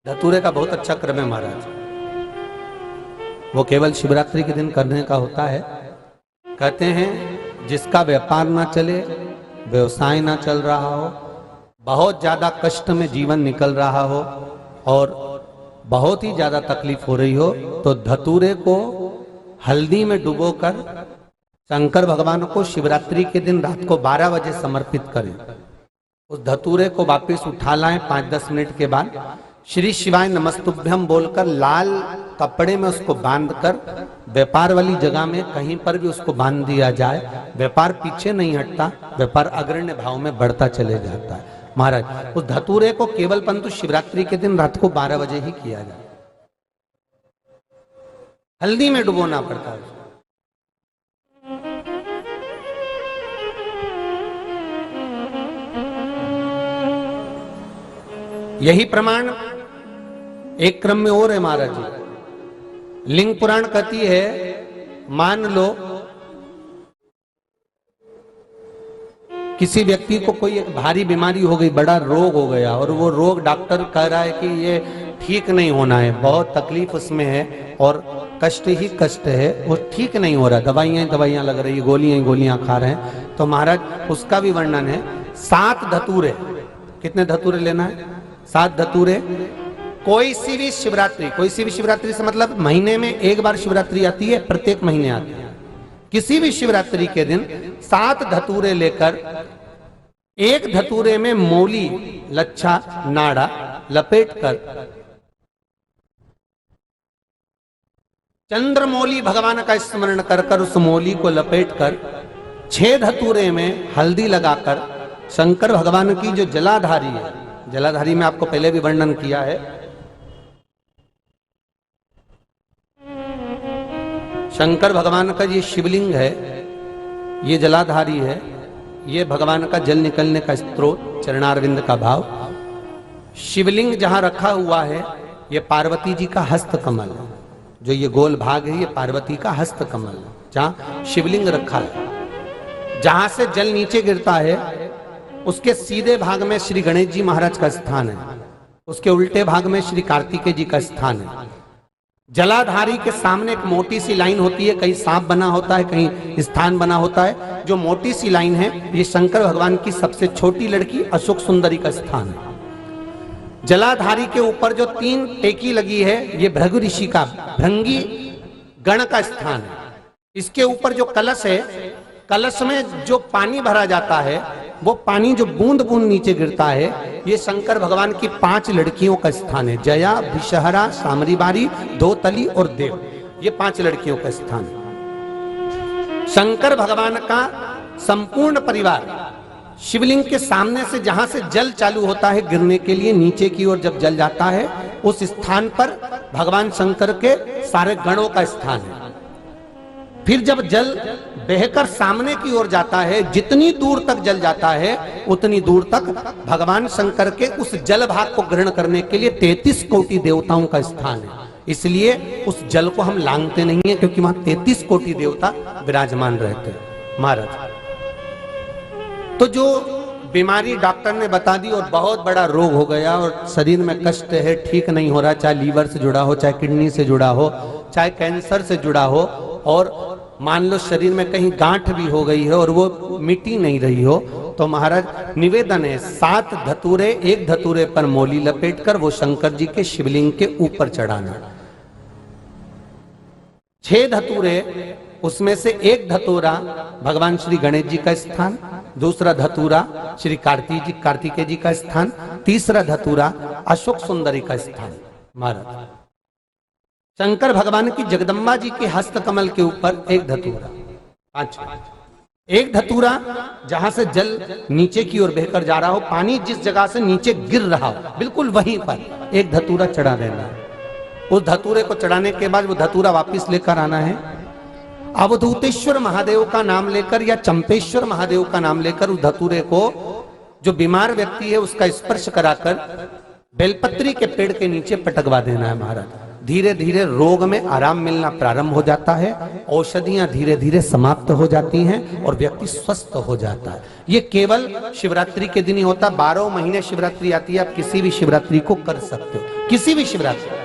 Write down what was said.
धतूरे का बहुत अच्छा क्रम है महाराज। वो केवल शिवरात्रि के दिन करने का होता है। कहते हैं जिसका व्यापार ना चले, व्यवसाय ना चल रहा हो, बहुत ज्यादा कष्ट में जीवन निकल रहा हो और बहुत ही ज्यादा तकलीफ हो रही हो, तो धतूरे को हल्दी में डुबोकर शंकर भगवान को शिवरात्रि के दिन रात को 12 बजे समर्पित करें। उस धतूरे को वापस उठा लाएं 5-10 मिनट के बाद, श्री शिवाय नमस्तुभ्यम बोलकर लाल कपड़े में उसको बांधकर व्यापार वाली जगह में कहीं पर भी उसको बांध दिया जाए। व्यापार पीछे नहीं हटता, व्यापार अग्रण्य भाव में बढ़ता चले जाता है। महाराज उस धतूरे को केवल परंतु शिवरात्रि के दिन रात को 12 बजे ही किया जाए, हल्दी में डुबोना पड़ता है। यही प्रमाण एक क्रम में और है महाराज जी। लिंग पुराण कहती है, मान लो किसी व्यक्ति को कोई एक भारी बीमारी हो गई, बड़ा रोग हो गया और वो रोग डॉक्टर कह रहा है कि ये ठीक नहीं होना है, बहुत तकलीफ उसमें है और कष्ट ही कष्ट है, वो ठीक नहीं हो रहा, दवाइयां लग रही, गोलियां खा रहे हैं। तो महाराज उसका भी वर्णन है। 7 धतूरे, कितने धतूरे लेना है? 7 धतूरे। कोई सी भी शिवरात्रि से मतलब महीने में एक बार शिवरात्रि आती है, प्रत्येक महीने आती है। किसी भी शिवरात्रि के दिन 7 धतूरे लेकर एक धतूरे में मौली लच्छा नाड़ा लपेटकर चंद्रमौली भगवान का स्मरण कर उस मौली को लपेटकर 6 धतूरे में हल्दी लगाकर शंकर भगवान की जो जलाधारी है, जलाधारी में आपको पहले भी वर्णन किया है, शंकर भगवान का ये शिवलिंग है, ये जलाधारी है, ये भगवान का जल निकलने का स्त्रोत, चरणारविंद का भाव। शिवलिंग जहां रखा हुआ है ये पार्वती जी का हस्त कमल है, जो ये गोल भाग है ये पार्वती का हस्त कमल है, जहां शिवलिंग रखा है। जहां से जल नीचे गिरता है उसके सीधे भाग में श्री गणेश जी महाराज का स्थान है, उसके उल्टे भाग में श्री कार्तिकेय जी का स्थान है। जलाधारी के सामने एक मोटी सी लाइन होती है, कहीं सांप बना होता है, कहीं स्थान बना होता है। जो मोटी सी लाइन है ये शंकर भगवान की सबसे छोटी लड़की अशोक सुंदरी का स्थान है। जलाधारी के ऊपर जो 3 टेकी लगी है ये भृगु ऋषि का, भृंगी गण का स्थान है। इसके ऊपर जो कलश है, कलश में जो पानी भरा जाता है वो पानी जो बूंद बूंद नीचे गिरता है ये शंकर भगवान की 5 लड़कियों का स्थान है। जया, विषहरा, सामरीबारी, धोतली और देव, ये 5 लड़कियों का स्थान है। शंकर भगवान का संपूर्ण परिवार शिवलिंग के सामने से जहां से जल चालू होता है गिरने के लिए नीचे की ओर जब जल जाता है उस स्थान पर भगवान शंकर के सारे गणों का स्थान है। फिर जब जल बहकर सामने की ओर जाता है, जितनी दूर तक जल जाता है उतनी दूर तक भगवान शंकर के उस जल भाग को ग्रहण करने के लिए 33 कोटि देवताओं का स्थान है। इसलिए उस जल को हम लांघते नहीं है, क्योंकि वहां 33 कोटि देवता विराजमान रहते हैं महाराज। तो जो बीमारी डॉक्टर ने बता दी और बहुत बड़ा रोग हो गया और शरीर में कष्ट है, ठीक नहीं हो रहा, चाहे लीवर से जुड़ा हो, चाहे किडनी से जुड़ा हो, चाहे कैंसर से जुड़ा हो, और मान लो शरीर में कहीं गांठ भी हो गई है और वो मिटी नहीं रही हो, तो महाराज निवेदन है 7 धतूरे, एक धतूरे पर मौली लपेटकर वो शंकर जी के शिवलिंग के ऊपर चढ़ाना। 6 धतूरे, उसमें से एक धतूरा भगवान श्री गणेश जी का स्थान, दूसरा धतूरा श्री कार्तिकेय जी का स्थान, तीसरा धतूरा अशोक सुंदरी का स्थान। महाराज शंकर भगवान की जगदम्बा जी के हस्त कमल के ऊपर एक धतूरा, 5 एक धतूरा जहां से जल नीचे की ओर बहकर जा रहा हो, पानी जिस जगह से नीचे गिर रहा हो बिल्कुल वहीं पर एक धतूरा चढ़ा देना है। उस धतूरे को चढ़ाने के बाद वो धतूरा वापस लेकर आना है। अवधूतेश्वर महादेव का नाम लेकर या चंपेश्वर महादेव का नाम लेकर उस धतूरे को जो बीमार व्यक्ति है उसका स्पर्श कराकर बेलपत्री के पेड़ के नीचे पटकवा देना है महाराज। धीरे धीरे रोग में आराम मिलना प्रारंभ हो जाता है, औषधियां धीरे धीरे समाप्त हो जाती हैं और व्यक्ति स्वस्थ हो जाता है। ये केवल शिवरात्रि के दिन ही होता। 12 महीने शिवरात्रि आती है, आप किसी भी शिवरात्रि को कर सकते हो, किसी भी शिवरात्रि।